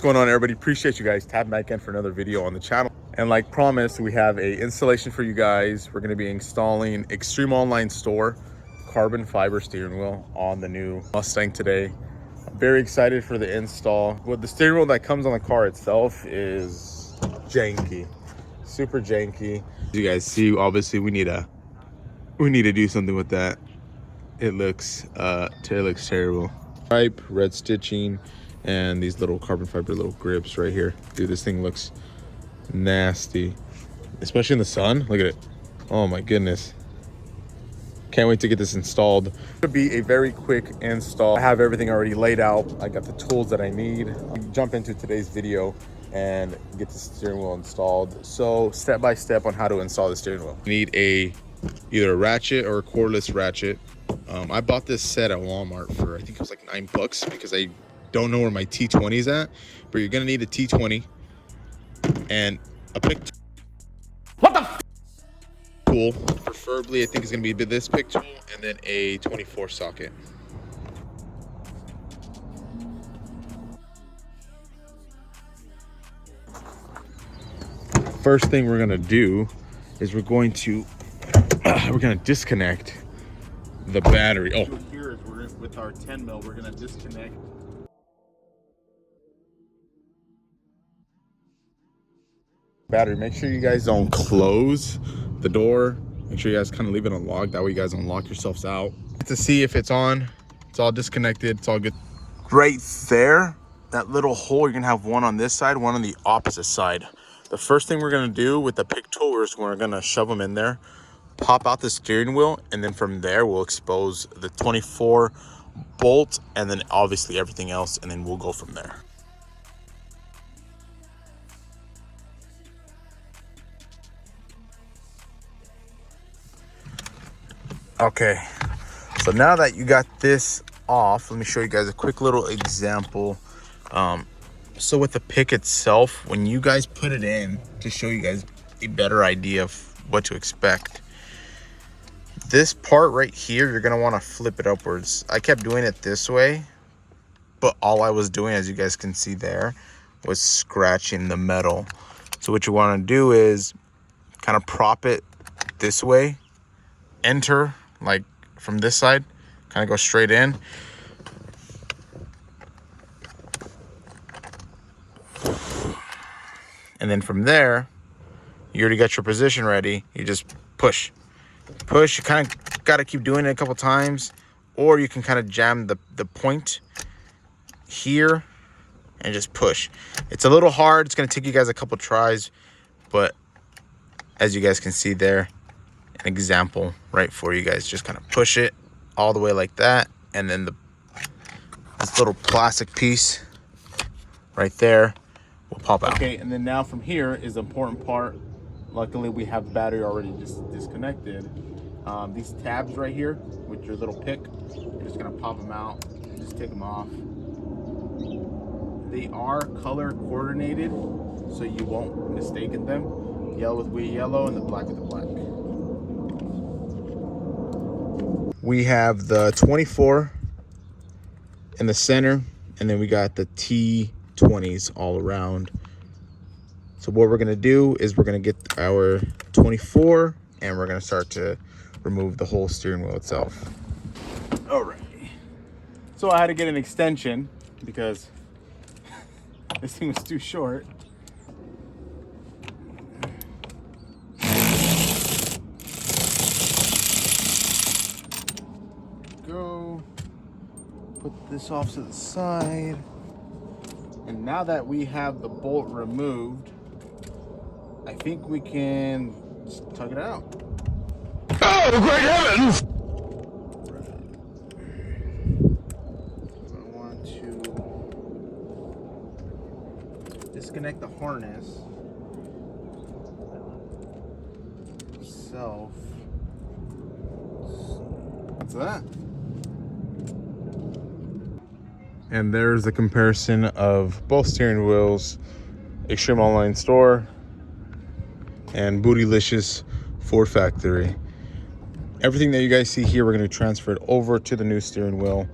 What's going on, everybody? Appreciate you guys tapping back in for another video on the channel. And like promised, we have a installation for you guys. We're going to be installing Extreme Online Store carbon fiber steering wheel on the new Mustang today. I'm very excited for the install. Well, the steering wheel that comes on the car itself is janky, super janky. As you guys see, obviously we need to do something with that. It looks terrible. Stripe, red stitching, and these little carbon fiber little grips right here. Dude, this thing looks nasty, especially in the sun. Look at it. Oh my goodness. Can't wait to get this installed. It'll be a very quick install. I have everything already laid out. I got the tools that I need. Jump into today's video and get the steering wheel installed. So step by step on how to install the steering wheel. You need either a ratchet or a cordless ratchet. I bought this set at Walmart for, I think it was like $9 because I don't know where my T20 is at, but you're gonna need a T20 and a pick tool. Preferably, I think it's gonna be this pick tool and then a 24 socket. First thing we're gonna do is we're gonna disconnect the battery. Oh, here is with our 10 mil, we're gonna disconnect battery. Make sure you guys don't close the door. Make sure you guys kind of leave it unlocked. That way you guys don't lock yourselves out. To see if it's on, it's all disconnected. It's all good. Right there, that little hole, you're gonna have one on this side, one on the opposite side. The first thing we're gonna do with the pick tool is we're gonna shove them in there, pop out the steering wheel, and then from there we'll expose the 24 bolt and then obviously everything else, and then we'll go from there. Okay, so now that you got this off, let me show you guys a quick little example. So with the pick itself, when you guys put it in, to show you guys a better idea of what to expect, this part right here, you're gonna want to flip it upwards. I kept doing it this way, but all I was doing, as you guys can see there, was scratching the metal. So what you want to do is kind of prop it this way, enter like from this side, kind of go straight in. And then from there, you already got your position ready. You just push. You kind of got to keep doing it a couple times, or you can kind of jam the point here and just push. It's a little hard. It's going to take you guys a couple tries, but as you guys can see there, an example right for you guys. Just kind of push it all the way like that, and then this little plastic piece right there will pop out. Okay, and then now from here is the important part. Luckily, we have the battery already disconnected. These tabs right here with your little pick, you're just gonna pop them out, just take them off. They are color coordinated, so you won't mistake them. Yellow with yellow and the black with the black. We have the 24 in the center, and then we got the T20s all around. So what we're gonna do is we're gonna get our 24 and we're gonna start to remove the whole steering wheel itself. Alright. So I had to get an extension because this thing was too short. Go. Put this off to the side. And now that we have the bolt removed, I think we can just tug it out. Oh, great heavens! I want to disconnect the harness itself. What's that? And there's the comparison of both steering wheels, Extreme Online Store and Bootylicious Ford Factory. Everything that you guys see here, we're going to transfer it over to the new steering wheel.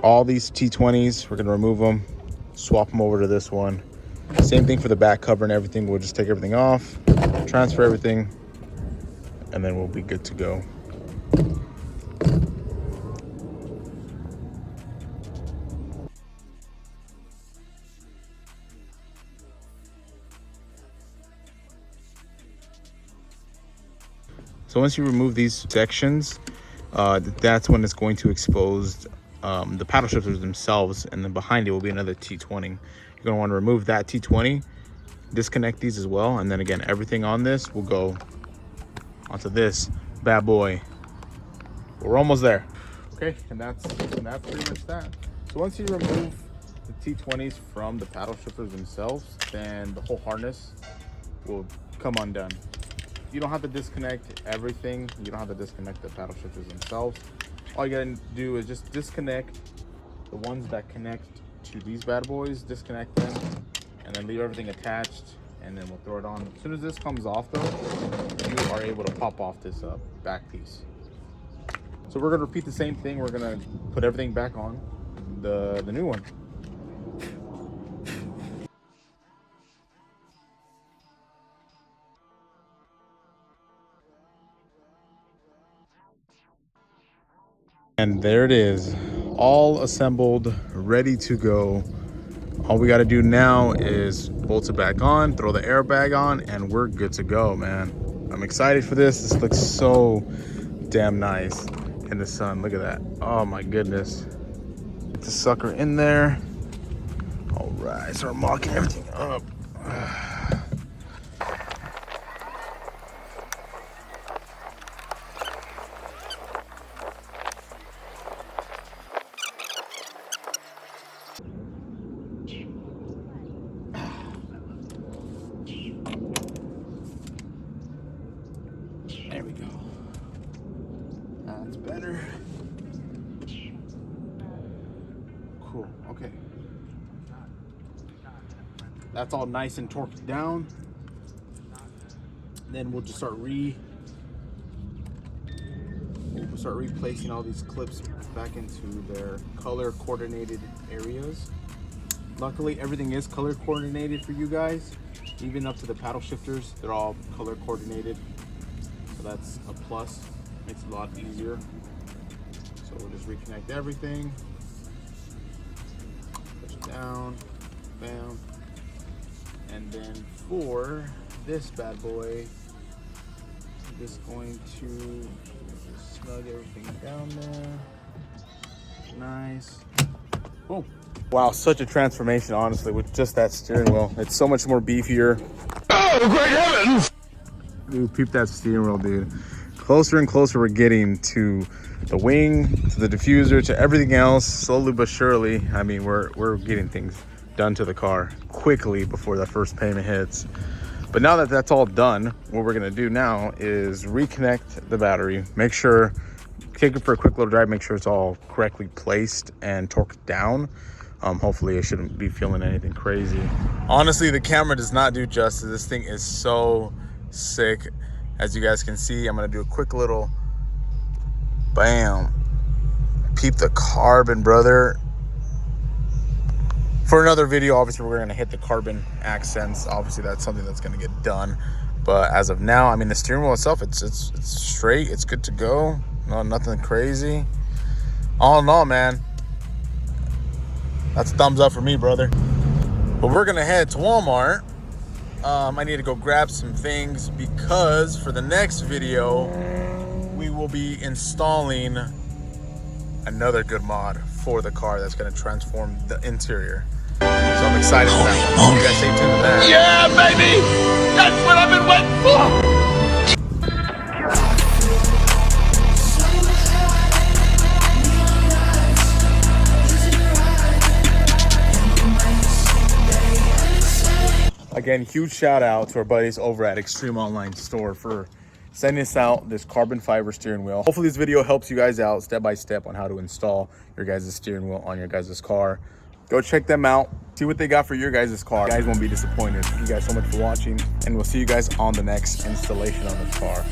All these T20s, we're going to remove them, swap them over to this one. Same thing for the back cover and everything. We'll just take everything off, transfer everything, and then we'll be good to go. So once you remove these sections, that's when it's going to expose the paddle shifters themselves, and then behind it will be another T20. You're going to want to remove that T20, disconnect these as well, and then again, everything on this will go onto this bad boy. We're almost there. Okay, and that's pretty much that. So once you remove the T20s from the paddle shifters themselves, then the whole harness will come undone. You don't have to disconnect everything. You don't have to disconnect the paddle shifters themselves. All you gotta do is just disconnect the ones that connect to these bad boys, disconnect them, and then leave everything attached, and then we'll throw it on. As soon as this comes off though, you are able to pop off this back piece. So we're gonna repeat the same thing. We're gonna put everything back on the new one. And there it is, all assembled, ready to go. All we got to do now is bolt it back on, throw the airbag on, and we're good to go, man. I'm excited for this. This looks so damn nice in the sun. Look at that. Oh my goodness. Get the sucker in there. All right, start mocking everything up. There we go. That's better. Cool, okay. That's all nice and torqued down. Then we'll just start replacing all these clips back into their color coordinated areas. Luckily, everything is color coordinated for you guys, even up to the paddle shifters. They're all color coordinated. So that's a plus, makes it a lot easier. So we'll just reconnect everything, push it down, bam. And then for this bad boy, I'm just going to snug everything down there. Nice. Boom. Wow, such a transformation, honestly, with just that steering wheel. It's so much more beefier. Oh, great heavens! Dude, peep that steering wheel, dude. Closer and closer we're getting to the wing, to the diffuser, to everything else, slowly but surely. I mean, we're getting things done to the car quickly before that first payment hits. But now that that's all done, what we're gonna do now is reconnect the battery, make sure, take it for a quick little drive, make sure it's all correctly placed and torqued down. Hopefully I shouldn't be feeling anything crazy. Honestly, the camera does not do justice. This thing is so sick. As you guys can see, I'm gonna do a quick little bam. Peep the carbon, brother. For another video, obviously we're gonna hit the carbon accents. Obviously that's something that's gonna get done. But as of now, I mean, the steering wheel itself, it's straight, it's good to go. No, nothing crazy. All in all, man, that's a thumbs up for me, brother. But we're gonna head to Walmart. I need to go grab some things because for the next video, we will be installing another good mod for the car that's gonna transform the interior. So I'm excited for that one. You guys stay tuned to that. Yeah, baby! That's what I've been waiting for! Again, huge shout out to our buddies over at Extreme Online Store for sending us out this carbon fiber steering wheel. Hopefully this video helps you guys out step by step on how to install your guys' steering wheel on your guys' car. Go check them out, see what they got for your guys' car. You guys won't be disappointed. Thank you guys so much for watching, and we'll see you guys on the next installation on this car.